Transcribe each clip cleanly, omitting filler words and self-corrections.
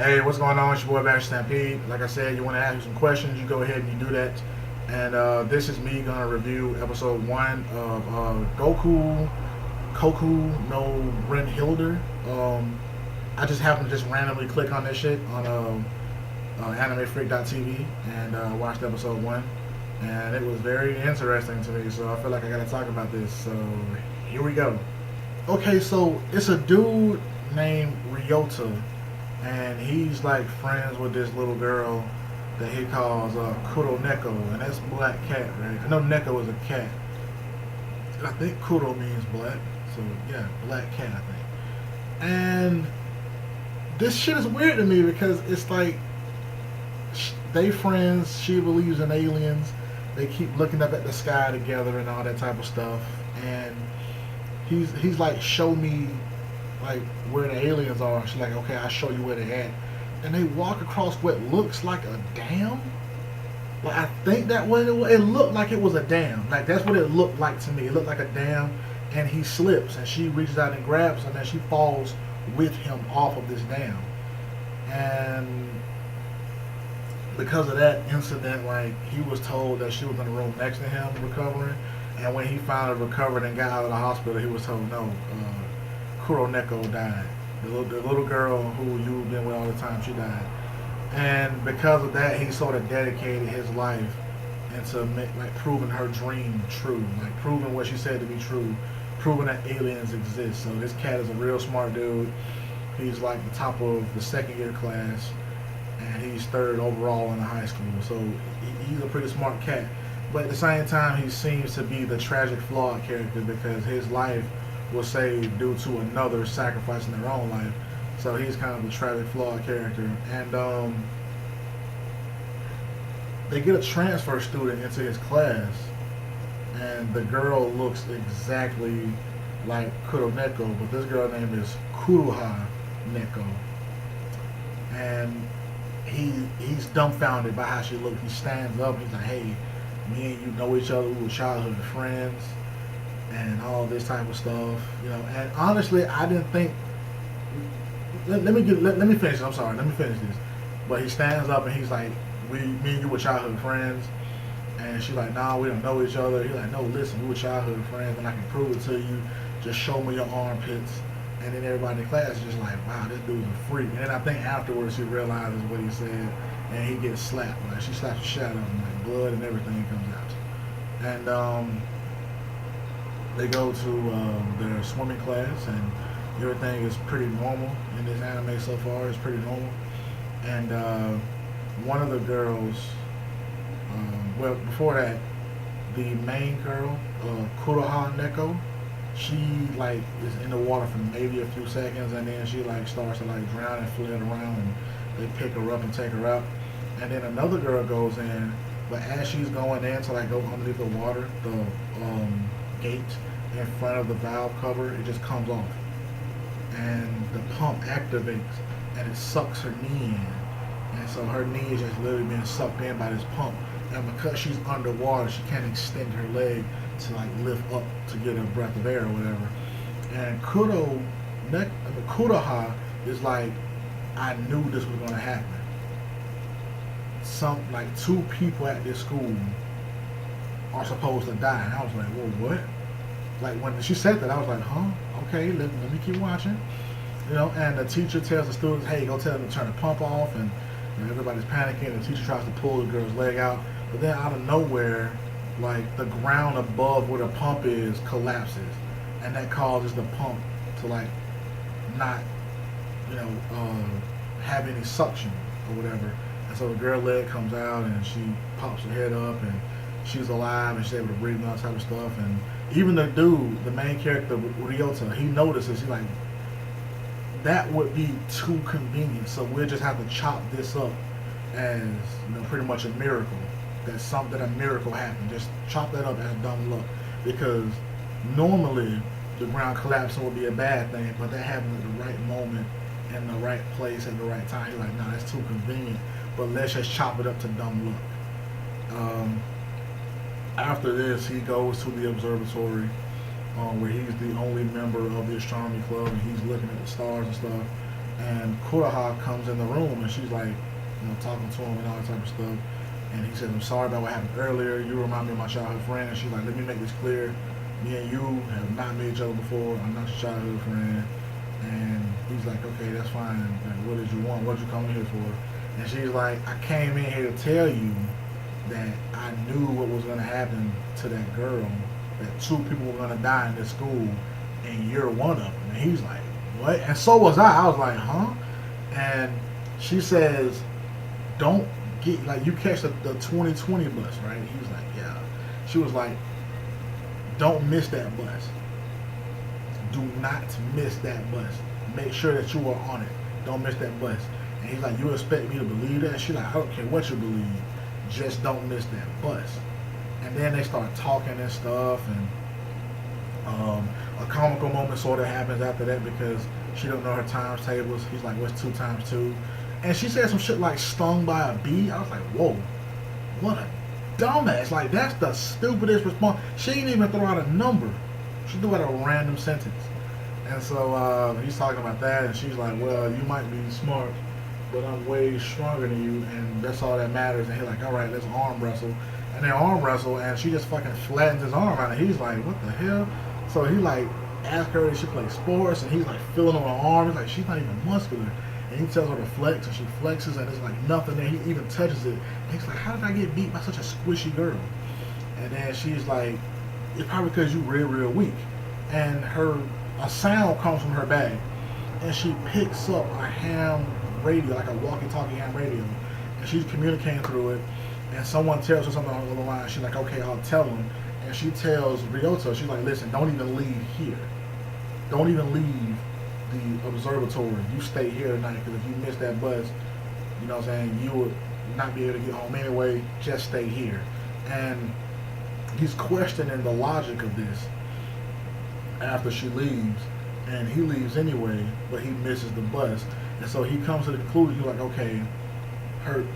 Hey, what's going on? It's your boy Bash Stampede. Like I said, you want to ask me some questions, you go ahead and you do that. And this is me gonna review episode one of Gokukoku no Brynhildr. I just happened to just randomly click on this shit on animefreak.tv and watched episode one, and it was very interesting to me. So I feel like I gotta talk about this. So here we go. Okay, so it's a dude named Ryōta, and he's like friends with this little girl that he calls Kuro Neko, and that's black cat, right? I know Neko is a cat. I think Kuro means black, so yeah, black cat, I think. And this shit is weird to me because it's like they friends. She believes in aliens. They keep looking up at the sky together and all that type of stuff. And he's like, show me like where the aliens are. She's like, okay, I'll show you where they're at. And they walk across what looks like a dam. Like, I think that what it was. It looked like it was a dam. Like, that's what it looked like to me. It looked like a dam. And he slips, and she reaches out and grabs him, and she falls with him off of this dam. And because of that incident, like, he was told that she was in the room next to him recovering. And when he finally recovered and got out of the hospital, he was told, no, Kuro Neko died. The little girl who you've been with all the time, she died. And because of that, he sort of dedicated his life into like proving her dream true, like proving what she said to be true, proving that aliens exist. So this cat is a real smart dude. He's like the top of the second year class, and he's third overall in the high school. So he's a pretty smart cat. But at the same time, he seems to be the tragic, flawed character because his life was saved due to another sacrificing their own life. So he's kind of a tragic, flawed character. And they get a transfer student into his class, and the girl looks exactly like Kuro Neko, but this girl name is Kuroha Neko. And he's dumbfounded by how she looks. He stands up, he's like, hey, me and you know each other, we were childhood friends, and all this type of stuff, you know. And honestly, I didn't think. Let me finish. I'm sorry. Let me finish this. But he stands up and he's like, me and you were childhood friends, and she's like, nah, we don't know each other. He's like, no, listen, we were childhood friends, and I can prove it to you. Just show me your armpits. And then everybody in the class is just like, wow, this dude's a freak. And then I think afterwards he realizes what he said, and he gets slapped. Like, she slaps the shit out of him, like blood and everything comes out. And they go to their swimming class, and everything is pretty normal in this anime so far. It's pretty normal. And one of the girls, well, before that, the main girl, Kuroha Neko, she like is in the water for maybe a few seconds, and then she like starts to like drown and flit around, and they pick her up and take her out. And then another girl goes in, but as she's going in to like go underneath the water, the gate in front of the valve cover, it just comes off, and the pump activates, and it sucks her knee in, and so her knee is just literally being sucked in by this pump. And because she's underwater, she can't extend her leg to like lift up to get a breath of air or whatever. And Kuroha is like, I knew this was gonna happen. Some like two people at this school are supposed to die, and I was like, whoa, what? Like when she said that, I was like, huh? Okay, let me keep watching. You know, and the teacher tells the students, hey, go tell them to turn the pump off, and you know, everybody's panicking. The teacher tries to pull the girl's leg out, but then out of nowhere, like the ground above where the pump is collapses, and that causes the pump to like not, you know, have any suction or whatever. And so the girl leg comes out, and she pops her head up, and she's alive, and she's able to breathe and all that type of stuff. And even the dude, the main character, Ryōta, he notices, he's like, that would be too convenient, so we'll just have to chop this up as, you know, pretty much a miracle. That a miracle happened. Just chop that up as dumb luck. Because normally the ground collapsing would be a bad thing, but that happened at the right moment, in the right place, at the right time. He's like, nah, that's too convenient, but let's just chop it up to dumb luck. After this, he goes to the observatory, where he's the only member of the astronomy club, and he's looking at the stars and stuff. And Kuroha comes in the room and she's like, you know, talking to him and all that type of stuff. And he says, I'm sorry about what happened earlier. You remind me of my childhood friend. And she's like, let me make this clear. Me and you have not met each other before. I'm not your childhood friend. And he's like, okay, that's fine. Like, what did you want? What did you come in here for? And she's like, I came in here to tell you that I knew what was going to happen to that girl, that 2 people were going to die in this school, and you're one of them. And he's like, what? And so was I. I was like, huh? And she says, don't get, like, you catch the 2020 bus, right? He was like, yeah. She was like, don't miss that bus. Do not miss that bus. Make sure that you are on it. Don't miss that bus. And he's like, you expect me to believe that? And she's like, I don't care what you believe. Just don't miss that bus. And then they start talking and stuff, and a comical moment sort of happens after that because she don't know her times tables. He's like, what's 2 times 2? And she said some shit like stung by a bee. I was like, whoa, what a dumbass. Like, that's the stupidest response. She didn't even throw out a number. She threw out a random sentence. And so he's talking about that, and she's like, well, you might be smart, but I'm way stronger than you, and that's all that matters. And he's like, all right, let's arm wrestle. And they arm wrestle, and she just fucking flattens his arm out, and he's like, what the hell? So he like asks her if she plays sports, and he's like feeling on her arm. He's like, she's not even muscular. And he tells her to flex, and she flexes, and it's like nothing there. He even touches it. And he's like, how did I get beat by such a squishy girl? And then she's like, it's probably because you real weak. And a sound comes from her bag, and she picks up a ham radio, like a walkie-talkie ham radio, and she's communicating through it. And someone tells her something on the line. She's like, okay, I'll tell him. And she tells Ryōta, she's like, listen, don't even leave here. Don't even leave the observatory. You stay here tonight, because if you miss that bus, you know what I'm saying, you would not be able to get home anyway. Just stay here. And he's questioning the logic of this after she leaves, and he leaves anyway, but he misses the bus. And so he comes to the conclusion, he's like, okay,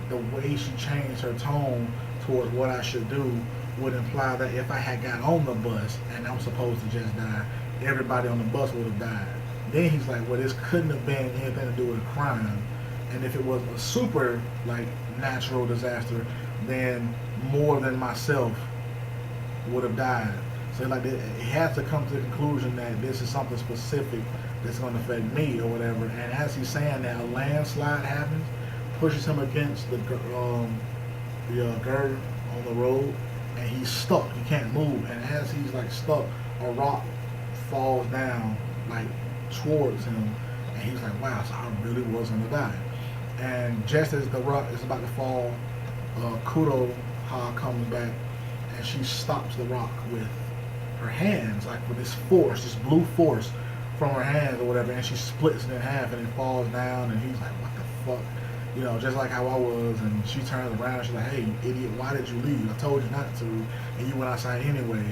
the way she changed her tone towards what I should do would imply that if I had got on the bus and I'm supposed to just die, everybody on the bus would have died. Then he's like, well, this couldn't have been anything to do with a crime. And if it was a super, like, natural disaster, then more than myself would have died. So like, it has to come to the conclusion that this is something specific that's going to affect me or whatever. And as he's saying that, a landslide happens, pushes him against the girder on the road, and he's stuck. He can't move. And as he's like stuck, a rock falls down like towards him, and he's like, wow, so I really was gonna die. And just as the rock is about to fall, Kuroha comes back, and she stops the rock with her hands, like with this force, this blue force from her hands or whatever, and she splits it in half, and it falls down, and he's like, what the fuck? You know, just like how I was. And she turns around and she's like, hey, you idiot, why did you leave? I told you not to, and you went outside anyway.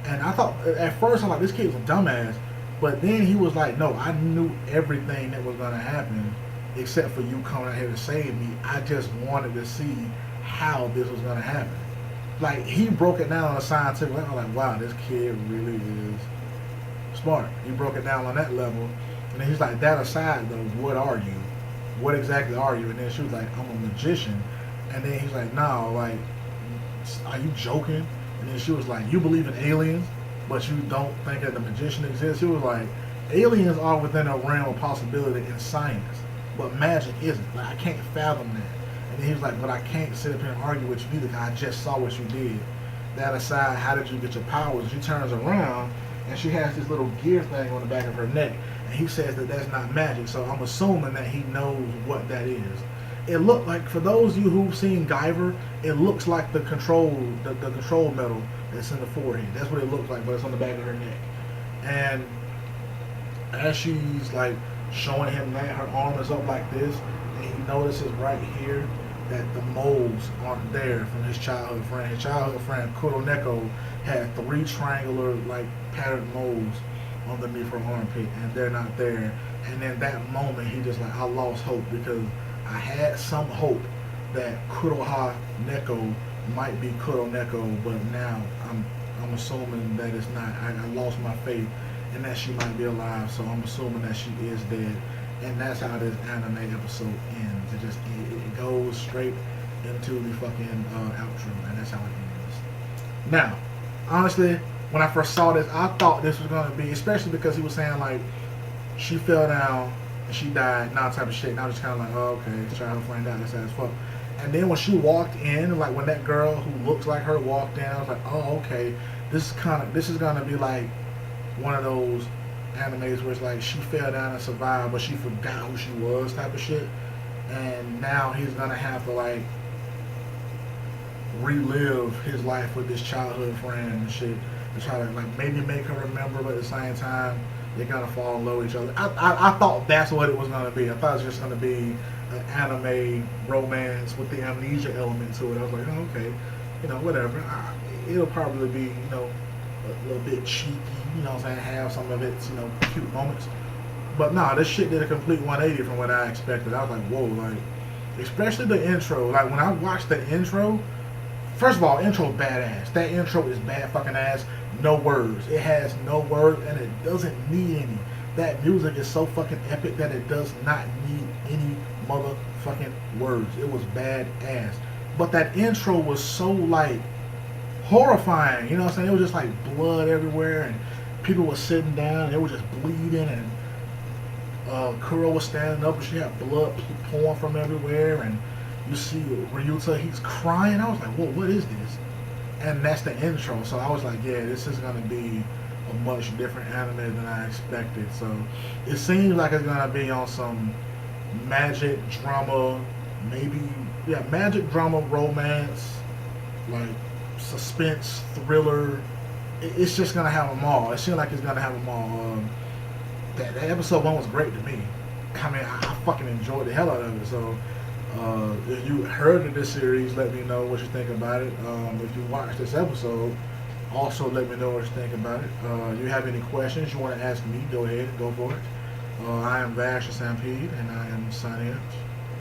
And I thought, at first, I'm like, this kid's a dumbass. But then he was like, no, I knew everything that was going to happen except for you coming out here to save me. I just wanted to see how this was going to happen. Like, he broke it down on a scientific level. I'm like, wow, this kid really is smart. He broke it down on that level. And then he's like, that aside, though, what are you? What exactly are you? And then she was like, I'm a magician. And then he's like, no, like, are you joking? And then she was like, you believe in aliens, but you don't think that the magician exists? He was like, aliens are within a realm of possibility in science, but magic isn't. Like, I can't fathom that. And then he was like, but I can't sit up here and argue with you either, because I just saw what you did. That aside, how did you get your powers? She turns around, and she has this little gear thing on the back of her neck. And he says that that's not magic, so I'm assuming that he knows what that is. It looked like, for those of you who've seen Guyver, it looks like the control medal that's in the forehead. That's what it looks like, but it's on the back of her neck. And as she's like showing him that, her arm is up like this, and he notices right here that the moles aren't there from his childhood friend. His childhood friend, Neko, had 3 triangular, like, patterned moles underneath her armpit, and they're not there. And in that moment, he just like, I lost hope, because I had some hope that Kuroha Neko might be Kuro Neko, but now I'm assuming that it's not. I lost my faith, and that she might be alive, so I'm assuming that she is dead. and that's how this anime episode ends. It goes straight into the fucking outro, and that's how it ends. Now, honestly, when I first saw this, I thought this was gonna be, especially because he was saying like she fell down and she died, and all type of shit. And I was just kind of like, oh, okay, childhood friend died, that's as fuck. And then when she walked in, like when that girl who looks like her walked in, I was like, oh, okay, this is gonna be like one of those animes where it's like she fell down and survived, but she forgot who she was, type of shit. And now he's gonna have to like relive his life with this childhood friend and shit to try to like maybe make her remember, but at the same time they're gonna fall in love with each other. I thought that's what it was gonna be. I thought it was just gonna be an anime romance with the amnesia element to it. I was like, oh, okay, whatever. It'll probably be, a little bit cheeky, what I'm saying, have some of its, cute moments. But nah, this shit did a complete 180 from what I expected. I was like, whoa, like, especially the intro. Like, when I watched the intro, first of all, intro badass. That intro is bad fucking ass. No words. It has no words, and it doesn't need any. That music is so fucking epic that it does not need any motherfucking words. It was badass. But that intro was so, like, horrifying. You know what I'm saying? It was just, like, blood everywhere, and people were sitting down, and they were just bleeding, and Kuro was standing up, and she had blood pouring from everywhere, and you see Ryōta, he's crying. I was like, whoa, what is this? And that's the intro. So I was like, yeah, this is going to be a much different anime than I expected. So it seems like it's going to be on some magic drama, maybe, magic drama, romance, like suspense, thriller. It's just going to have them all. It seems like it's going to have them all. That episode 1 was great to me. I mean, I fucking enjoyed the hell out of it. So if you heard of this series, let me know what you think about it. If you watched this episode, also let me know what you think about it. You have any questions you want to ask me, go ahead and go for it. I am Vash Stampede, and I am signing out.